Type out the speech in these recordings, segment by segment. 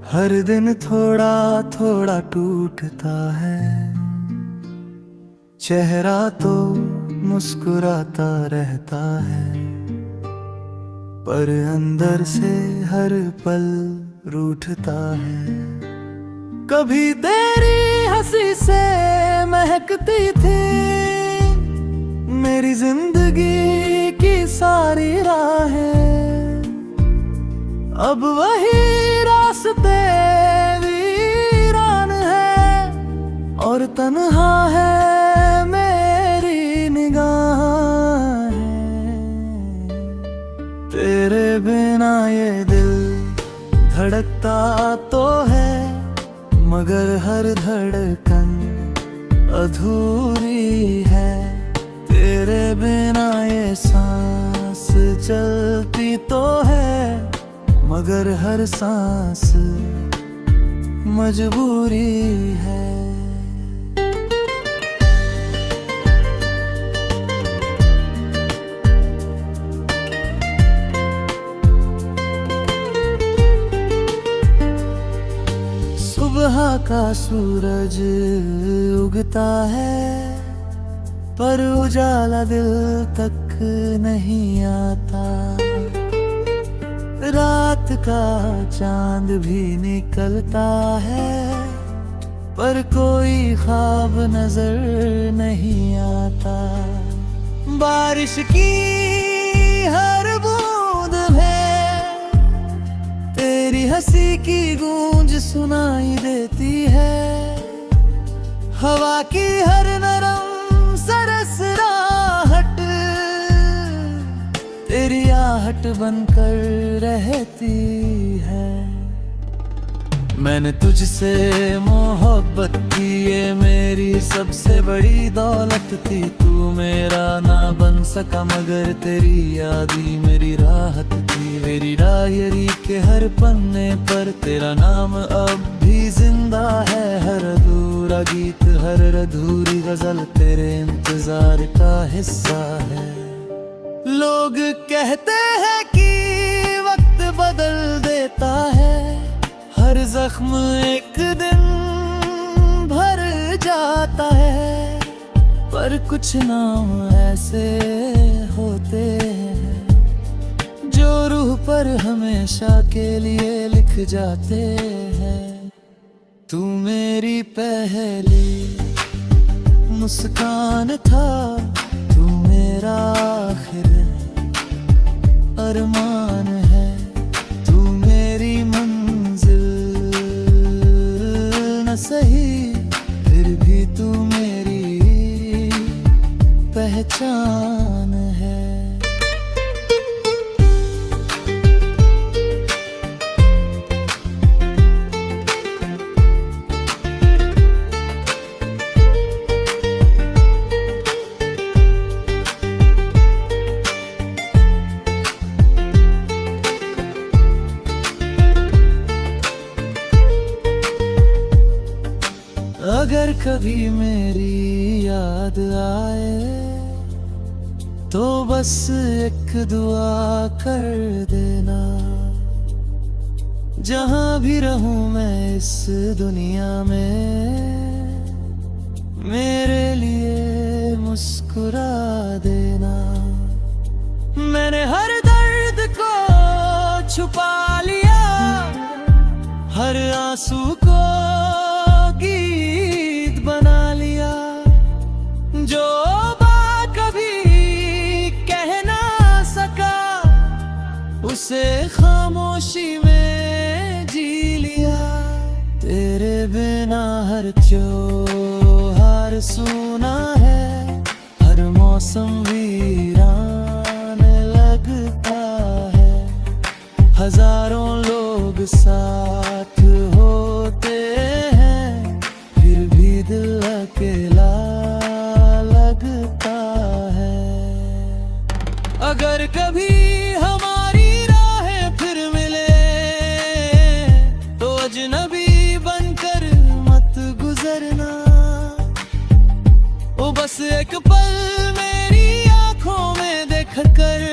हर दिन थोड़ा थोड़ा टूटता है, चेहरा तो मुस्कुराता रहता है, पर अंदर से हर पल रूठता है। कभी तेरी हंसी से महकती थी मेरी जिंदगी की सारी राहें, अब वही रास्ते वीरान है और तन्हा है मेरी निगाहें। तेरे बिना ये दिल धड़कता तो है, मगर हर धड़कन अधूरी है। तेरे बिना ये सांस चलती तो है, मगर हर सांस मजबूरी है। सुबह का सूरज उगता है, पर उजाला दिल तक नहीं आता। रात का चांद भी निकलता है, पर कोई ख्वाब नजर नहीं आता। बारिश की हर बूंद में तेरी हंसी की गूंज सुनाई देती है। हवा की हर नरम सरसराहट तेरी आहट बनकर रहती है। मैंने तुझसे मोहब्बत की, ये मेरी सबसे बड़ी दौलत थी। तू मेरा ना बन सका, मगर तेरी याद ही मेरी राहत थी। मेरी डायरी के हर पन्ने पर तेरा नाम अब भी जिंदा है। हर अधूरा गीत, हर अधूरी गजल तेरे इंतजार का हिस्सा है। लोग कहते हैं कि वक्त बदल देता है, हर जख्म एक दिन भर जाता है, पर कुछ नाम ऐसे होते हैं जो रूह पर हमेशा के लिए लिख जाते हैं। तू मेरी पहली मुस्कान था, तू मेरा आखिर अरमान है। तू मेरी मंजिल न सही, फिर भी तू मेरी पहचान है। अगर कभी मेरी याद आए तो बस एक दुआ कर देना। जहां भी रहूं मैं इस दुनिया में, मेरे लिए मुस्कुरा देना। मैंने हर दर्द को छुपा लिया, हर आंसू को गीत बना लिया। जो बात कभी कह ना सका, उसे खामोशी में जी लिया। तेरे बिना हर त्योहार सूना है, हर मौसम वीरान लगता है। हजारों लोग साथ होते हैं, फिर भी दिल अकेला लगता है। अगर कभी हमारी राहें फिर मिले तो अजनबी बनकर मत गुजरना। ओ बस एक पल मेरी आंखों में देख कर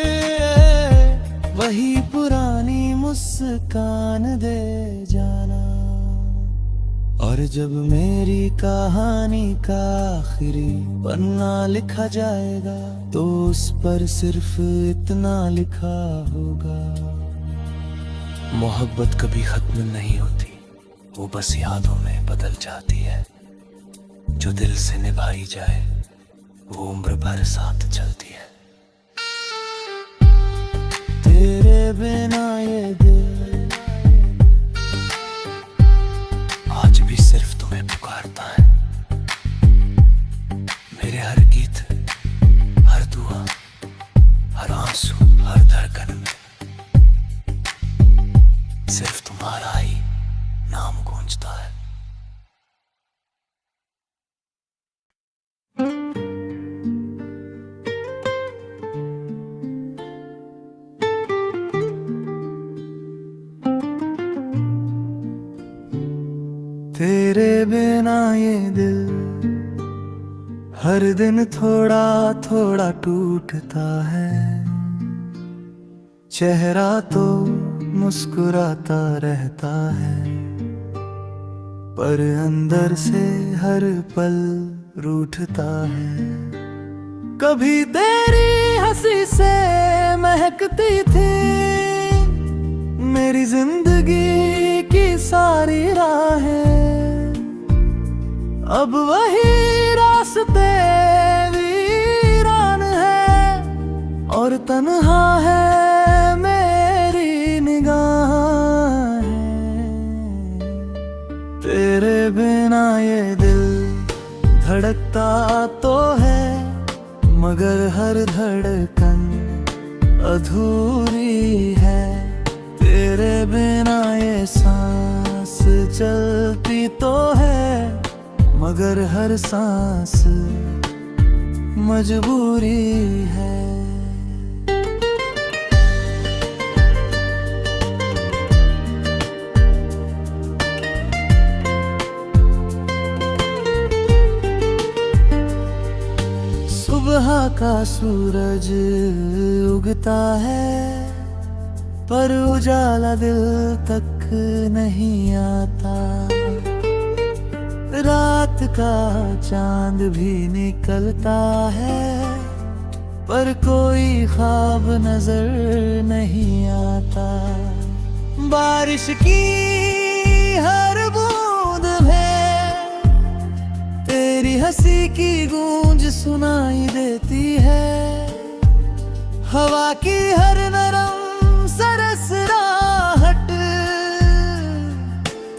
वही पुरानी मुस्कान दे जाना। और जब मेरी कहानी का आखिरी पन्ना लिखा जाएगा तो उस पर सिर्फ इतना लिखा होगा, मोहब्बत कभी खत्म नहीं होती, वो बस यादों में बदल जाती है। जो दिल से निभाई जाए वो उम्र भर साथ चलती है। तेरे बिना ये दिल आज भी सिर्फ तुम्हें पुकारता है। मेरे हर गीत, हर दुआ, हर आंसू, हर धड़कन में सिर्फ तुम्हारा ही नाम गूंजता है। तेरे बिना ये दिल हर दिन थोड़ा थोड़ा टूटता है। चेहरा तो मुस्कुराता रहता है, पर अंदर से हर पल रूठता है। कभी तेरी हंसी से महकती थी मेरी जिंदगी की सारी राहें, अब वही रास्ते वीरान है और तन्हा है मेरी निगाहें। तेरे बिना ये दिल धड़कता तो है, मगर हर धड़कन अधूरी है। तेरे बिना ये सांस चलती तो है, मगर हर सांस मजबूरी है। सुबह का सूरज उगता है, पर उजाला दिल तक नहीं आता। रात का चांद भी निकलता है, पर कोई ख्वाब नजर नहीं आता। बारिश की हर बूंद में तेरी हंसी की गूंज सुनाई देती है। हवा की हर नरम सरसराहट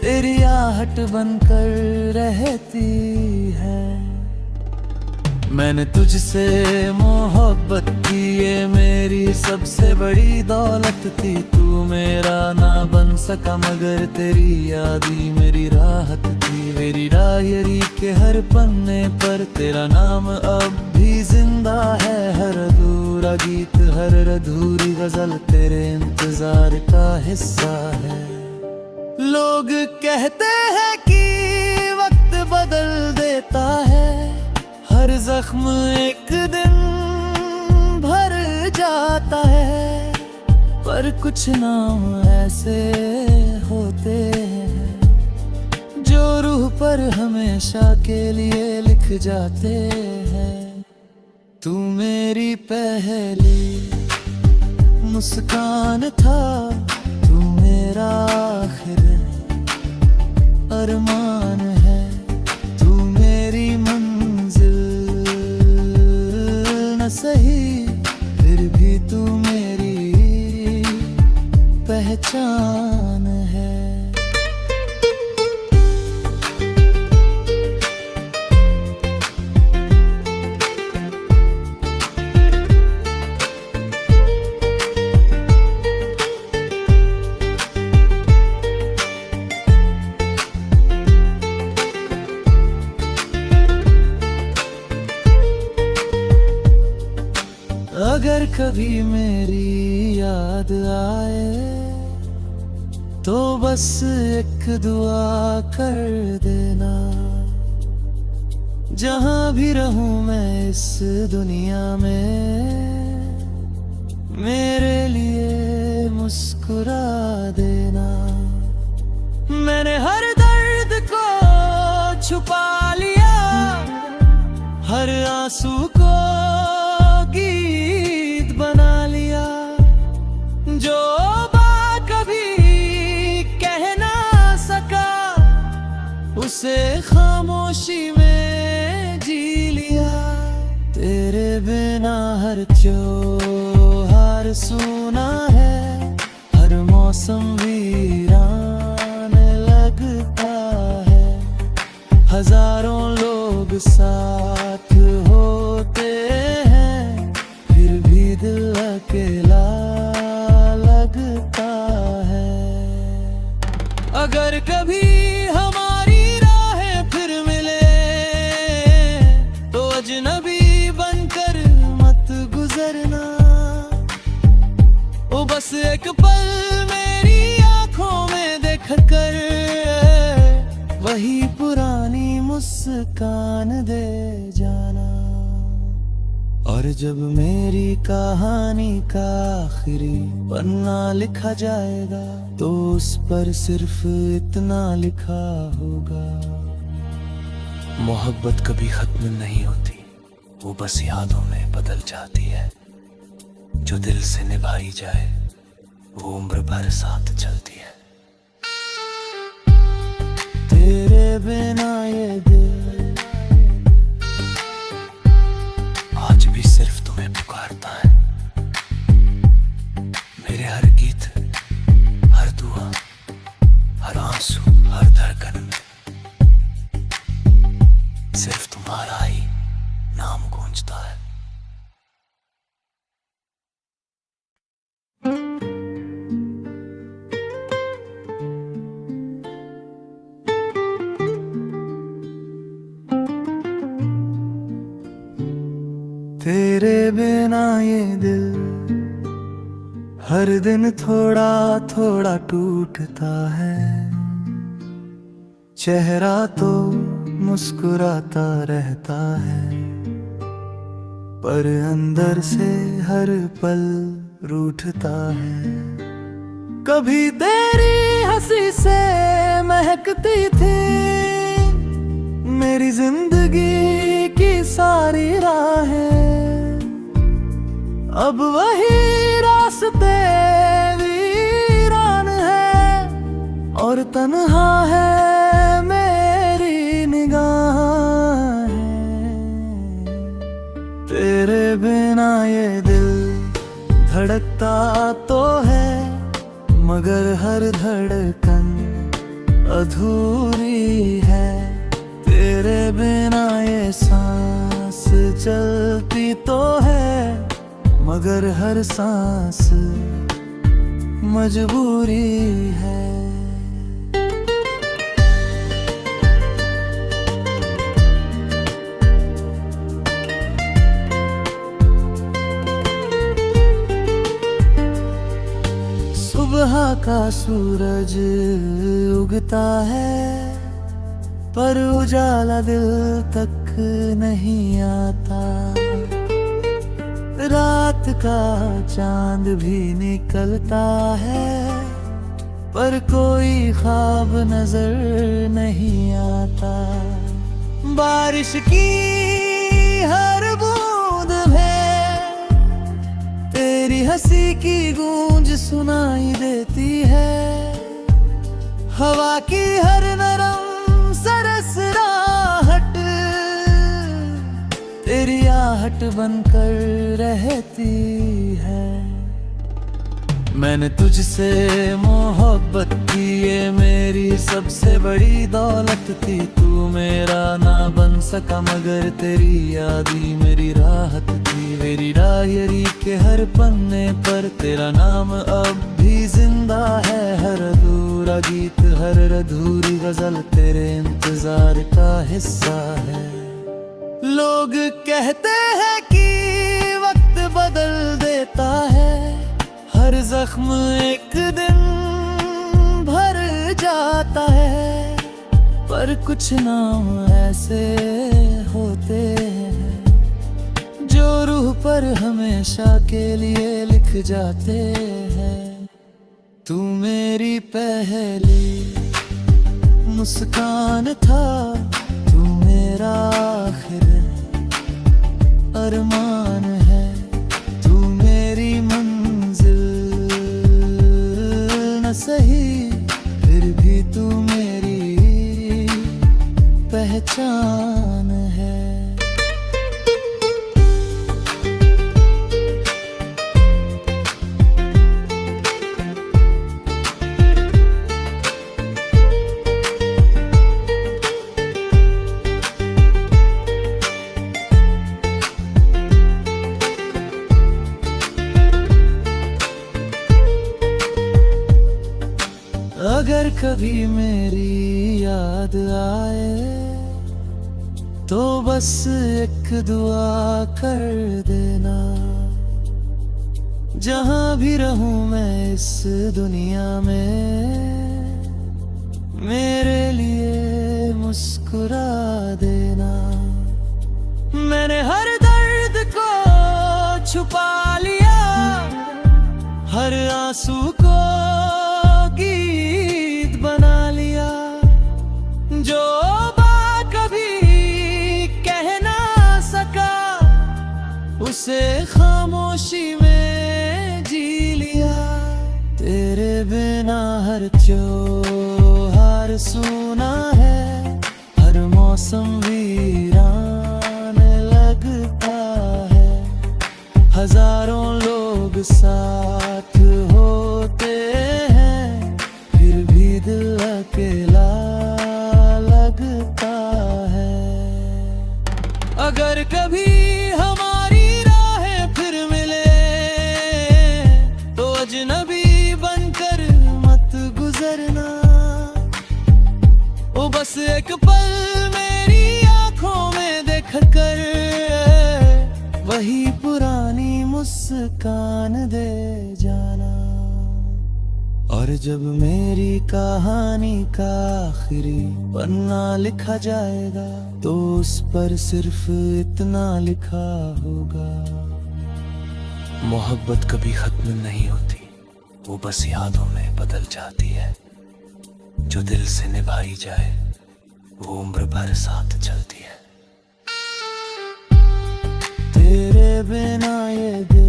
तेरी आहट बनकर रहती है। मैंने तुझसे मोहब्बत की, ये मेरी सबसे बड़ी दौलत थी। तू मेरा ना बन सका मगर तेरी याद ही मेरी राहत थी। मेरी डायरी के हर पन्ने पर तेरा नाम अब भी जिंदा है। हर अधूरा गीत, हर अधूरी गजल तेरे इंतजार का हिस्सा है। लोग कहते हैं कि वक्त बदल देता है, हर जख्म एक दिन भर जाता है। पर कुछ नाम ऐसे होते हैं जो रूह पर हमेशा के लिए लिख जाते हैं। तू मेरी पहली मुस्कान था, तू मेरा आखिर अरमान है। तू मेरी मंजिल न सही, फिर भी तू मेरी पहचान है। अगर कभी मेरी याद आए तो बस एक दुआ कर देना। जहां भी रहूं मैं इस दुनिया में, मेरे लिए मुस्कुरा देना। छुपा लिया, हर आंसू को गीत बना लिया। जो बात कभी कह ना सका, उसे खामोशी में जी लिया। तेरे बिना हर त्योहार सूना है, हर मौसम वीरान लगता है। हजारों लोग साथ होते हैं, फिर भी दिल अकेला लगता है। अगर कभी हमारी राहें फिर मिले, तो अजनबी बनकर मत गुजरना। ओ बस एक पल मेरी आंखों में देख कर, वही पुरानी मुस्कान दे जाना। और जब मेरी कहानी का आखिरी पन्ना लिखा जाएगा, तो उस पर सिर्फ इतना लिखा होगा, मोहब्बत कभी खत्म नहीं होती, वो बस यादों में बदल जाती है। जो दिल से निभाई जाए, वो उम्र भर साथ चलती है। तेरे बिना ये दिल आज भी सिर्फ तुम्हें पुकारता है। मेरे हर गीत, हर दुआ, हर आंसू, हर धड़कन में सिर्फ तुम्हारा ही नाम गूंजता है। तेरे बिना ये दिल हर दिन थोड़ा थोड़ा टूटता है। चेहरा तो मुस्कुराता रहता है, पर अंदर से हर पल रूठता है। कभी तेरी हंसी से महकती थी मेरी जिंदगी की सारी राहें, अब वही रास्ते वीरान है, और तन्हा है मेरी निगाहें। तेरे बिना ये दिल धड़कता तो है, मगर हर धड़कन अधूरी है। तेरे बिना ये सांस चलती तो है, मगर हर सांस मजबूरी है। सुबह का सूरज उगता है, पर उजाला दिल तक नहीं आता। रात का चांद भी निकलता है, पर कोई ख्वाब नजर नहीं आता। बारिश की हर बूंद में तेरी हंसी की गूंज सुनाई देती है। हवा की हर नरम सरसराहट तेरी आहट बनकर रहती है। मैंने तुझसे मोहब्बत की, ये मेरी सबसे बड़ी दौलत थी। तू मेरा ना बन सका, मगर तेरी याद ही मेरी राहत थी। मेरी डायरी के हर पन्ने पर तेरा नाम अब भी जिंदा है। हर अधूरा गीत, हर अधूरी गजल तेरे इंतजार का हिस्सा है। लोग कहते हैं कि वक्त बदल देता है, हर जख्म एक दिन भर जाता है। पर कुछ नाम ऐसे होते हैं जो रूह पर हमेशा के लिए लिख जाते हैं। तू मेरी पहली मुस्कान था, मेरा आखिर अरमान है, तू मेरी मंजिल न सही, फिर भी तू मेरी पहचान है। अगर कभी मेरी याद आए तो बस एक दुआ कर देना, जहां भी रहूं मैं इस दुनिया में, मेरे लिए मुस्कुरा देना। मैंने हर दर्द को छुपा लिया, हर आंसू को गीत बना लिया, जो बात कभी कह ना सका उसे खामोशी में जी लिया। तेरे बिना हर त्योहार सूना है, हर मौसम वीरान लगता है, हजारों लोग साथ होते हैं, फिर भी दिल अकेला लगता है। अगर कभी हमारी राहें फिर मिले तो अजनबी बनकर मत गुजरना, ओ बस एक पल मेरी आंखों में देख कर वही पुरानी मुस्कान दे जाना। और जब मेरी कहानी का आखिरी पन्ना लिखा जाएगा तो उस पर सिर्फ इतना लिखा होगा, मोहब्बत कभी खत्म नहीं होती, वो बस यादों में बदल जाती है, जो दिल से निभाई जाए वो उम्र भर साथ चलती है। तेरे बिना ये दिल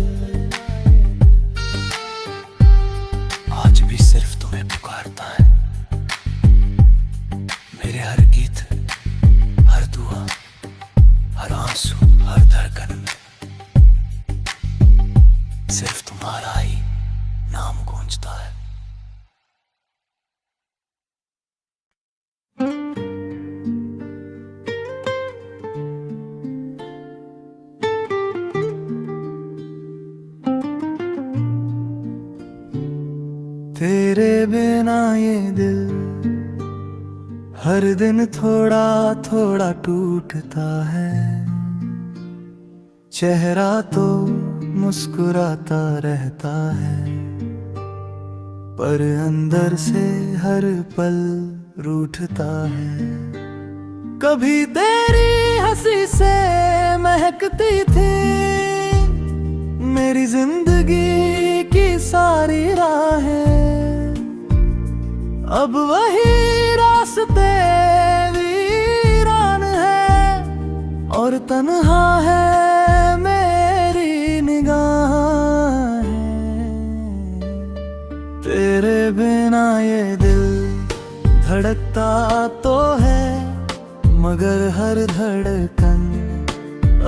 आज भी सिर्फ तुम्हें पुकारता है, मेरे हर गीत, हर दुआ, हर आंसू, हर धड़कन में सिर्फ तुम्हारा ही नाम गूंजता है। तेरे बिना ये दिल हर दिन थोड़ा थोड़ा टूटता है, चेहरा तो मुस्कुराता रहता है, पर अंदर से हर पल रूठता है। कभी तेरी हंसी से महकती थी मेरी जिंदगी की सारी राहें, अब वही रास्ते वीरान है और तन्हा है मेरी निगाहें। तेरे बिना ये दिल धड़कता तो है, मगर हर धड़कन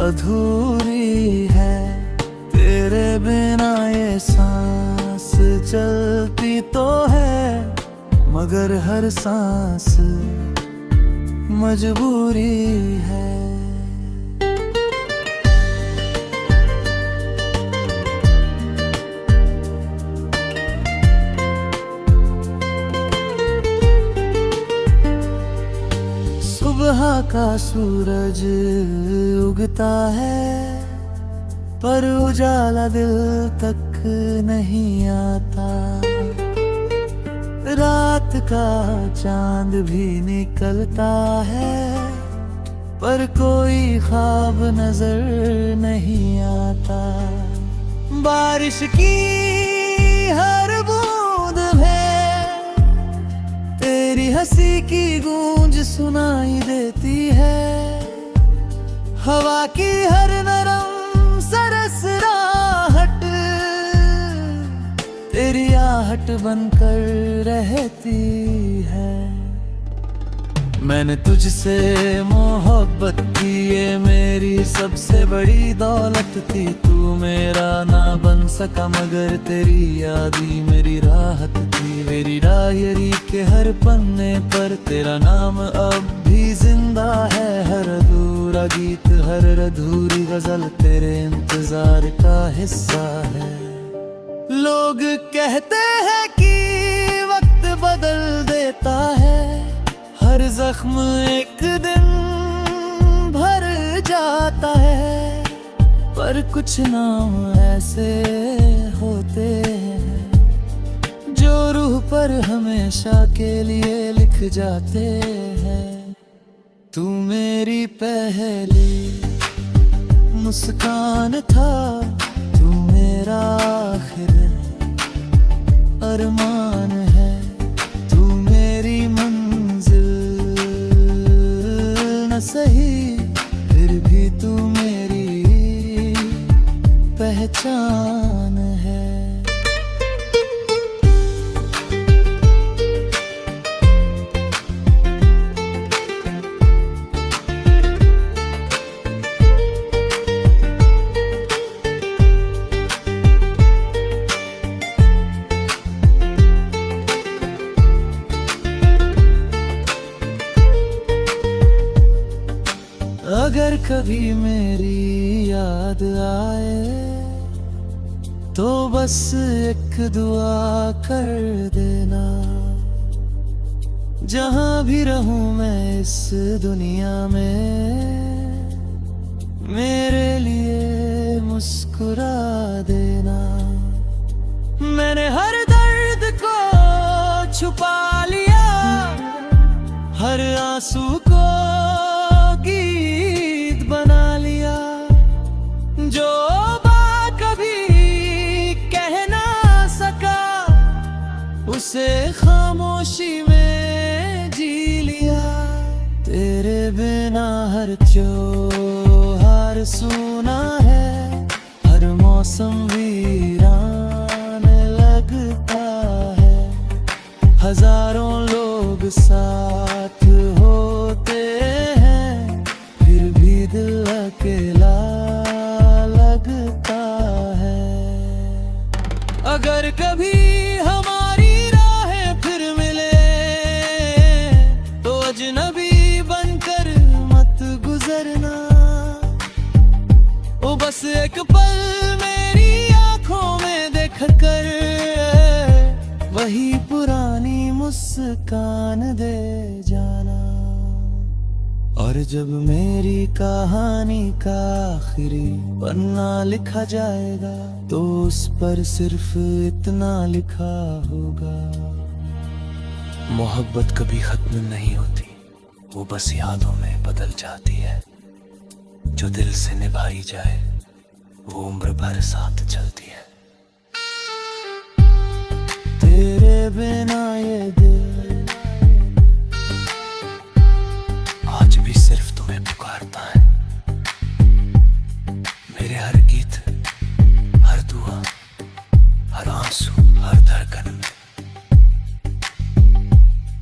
अधूरी है। तेरे बिना ये सांस चलती तो है, मगर हर सांस मजबूरी है। सुबह का सूरज उगता है, पर उजाला दिल तक नहीं आता। रात का चांद भी निकलता है, पर कोई ख्वाब नजर नहीं आता। बारिश की हर बूंद में तेरी हंसी की गूंज सुनाई देती है, हवा की हर नरम सरसराहट तेरी आहट बनकर रहती है। मैंने तुझसे मोहब्बत की, ये मेरी सबसे बड़ी दौलत थी। तू मेरा ना बन सका मगर तेरी यादी मेरी राहत थी। मेरी डायरी के हर पन्ने पर तेरा नाम अब भी जिंदा है। हर अधूरा गीत, हर अधूरी गजल तेरे इंतजार का हिस्सा है। लोग कहते हैं कि वक्त बदल देता है, हर जख्म एक दिन भर जाता है। पर कुछ नाम ऐसे होते हैं जो रूह पर हमेशा के लिए लिख जाते हैं। तू मेरी पहली मुस्कान था, तू मेरा आखिर अरमान है। तू मेरी मंजिल न सही, फिर भी तू मेरी पहचान है। अगर कभी मेरी याद आए तो बस एक दुआ कर देना। जहां भी रहूं मैं इस दुनिया में, मेरे लिए मुस्कुरा देना। मैंने हर दर्द को छुपा लिया, हर आंसू को गीत बना लिया। जो बात कभी कह ना सका, उसे खामोशी में जी लिया। तेरे बिना हर त्योहार सूना है, हर मौसम वीरान लगता है। हजारों लोग साथ होते हैं, फिर भी दिल अकेला लगता है। अगर कभी हमारी राहें फिर मिले तो अजनबी बनकर मत गुजरना। ओ बस एक पल मेरी आंखों में देख कर वही पुरानी मुस्कान दे जाना। और जब मेरी कहानी का आखिरी पन्ना लिखा जाएगा तो उस पर सिर्फ इतना लिखा होगा, मोहब्बत कभी खत्म नहीं होती, वो बस यादों में बदल जाती है। जो दिल से निभाई जाए वो उम्र भर साथ चलती है। तेरे बिना ये दिल आज भी सिर्फ तुम्हें पुकारता है। मेरे हर गीत, हर दुआ, हर आंसू, हर धड़कन में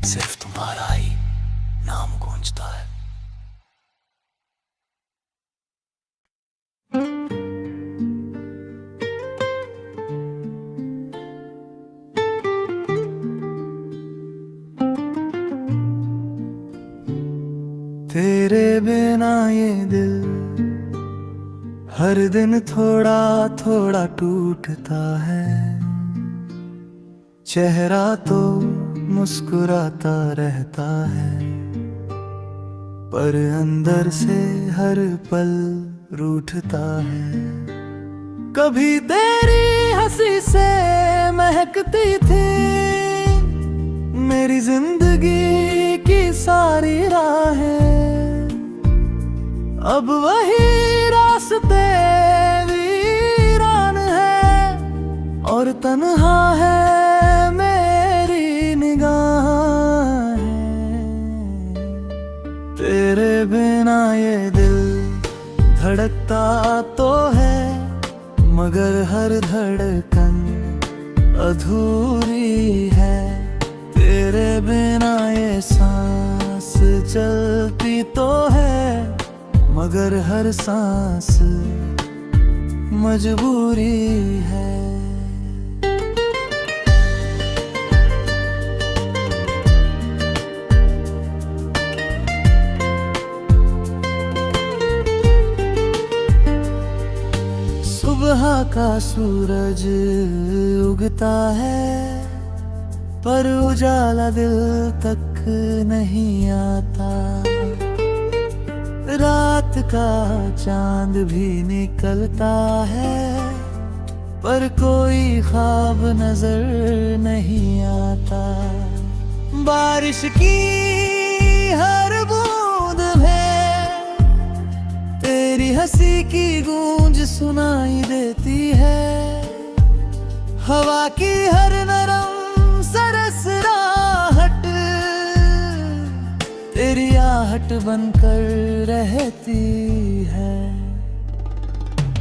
सिर्फ तुम्हारा ही नाम गूंजता है। तेरे बिना ये दिल हर दिन थोड़ा थोड़ा टूटता है। चेहरा तो मुस्कुराता रहता है, पर अंदर से हर पल रूठता है। कभी तेरी हंसी से महकती थी मेरी जिंदगी की सारी राहें। अब वही रास्ते वीरान है और तन्हा है मेरी निगाहें। तेरे बिना ये दिल धड़कता तो है मगर हर धड़कन अधूरी है। तेरे बिना ये सांस चलती तो है मगर हर सांस मजबूरी है। सुबह का सूरज उगता है पर उजाला दिल तक नहीं आता। रात का चांद भी निकलता है पर कोई ख्वाब नजर नहीं आता। बारिश की हर बूंद में तेरी हंसी की गूंज सुनाई देती है। हवा की हर नरम सरसराहट तेरी आहट बनकर रहती है।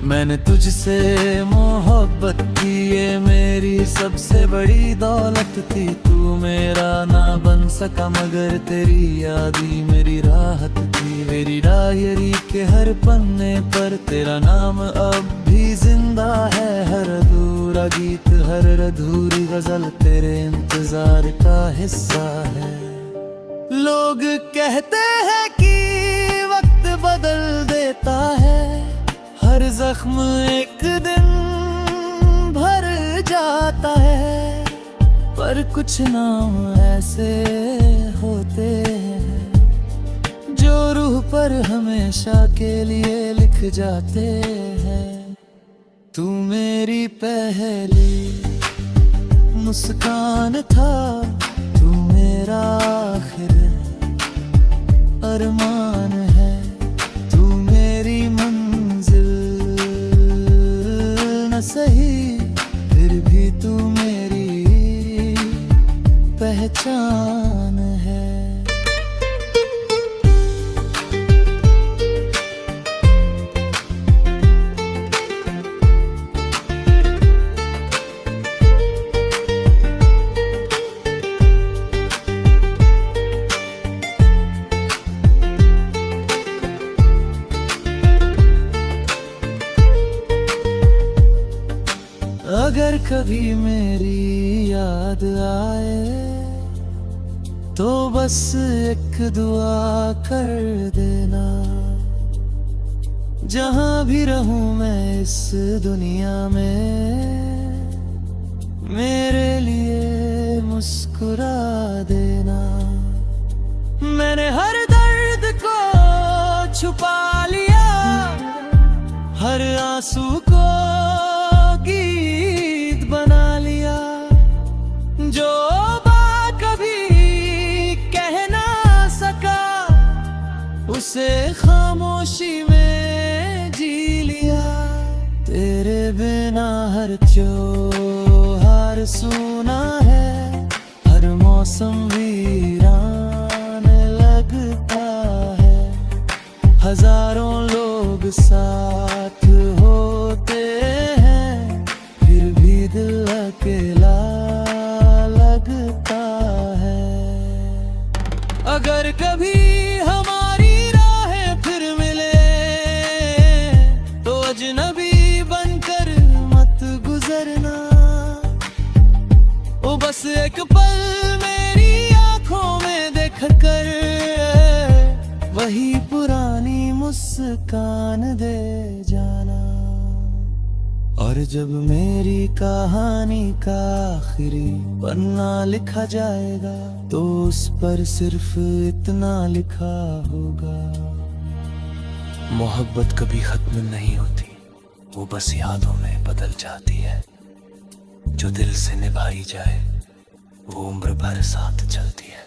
मैंने तुझसे मोहब्बत की, ये मेरी सबसे बड़ी दौलत थी। तू मेरा ना बन सका मगर तेरी याद ही मेरी राहत थी। मेरी डायरी के हर पन्ने पर तेरा नाम अब भी जिंदा है। हर अधूरा गीत हर अधूरी गजल तेरे इंतजार का हिस्सा है। लोग कहते हैं कि वक्त बदल देता है, हर जख्म एक दिन भर जाता है। पर कुछ नाम ऐसे होते हैं जो रूह पर हमेशा के लिए लिख जाते हैं। तू मेरी पहली मुस्कान था, तू मेरा आखिर अरमान है। तू मेरी मंजिल न सही फिर भी तू मेरी पहचान है। अगर कभी मेरी याद आए तो बस एक दुआ कर देना। जहां भी रहूं मैं इस दुनिया में, मेरे लिए मुस्कुरा देना। मैंने हर दर्द को छुपा लिया, हर आंसू को गीत बना लिया। जो बात कभी कह ना सका उसे खामोशी में जी लिया। तेरे बिना हर त्योहार सूना है, हर मौसम वीरान लगता है। हजारों लोग साथ होते हैं फिर भी दिल अकेला लगता है। अगर कभी हमारी राहें फिर मिले तो अजनबी बनकर मत गुजरना। ओ बस एक पल मेरी आंखों में देख कर वही पुरानी मुस्कान दे जाना। और जब मेरी कहानी का आखिरी पन्ना लिखा जाएगा तो उस पर सिर्फ इतना लिखा होगा, मोहब्बत कभी खत्म नहीं होती, वो बस यादों में बदल जाती है। जो दिल से निभाई जाए वो उम्र भर साथ चलती है।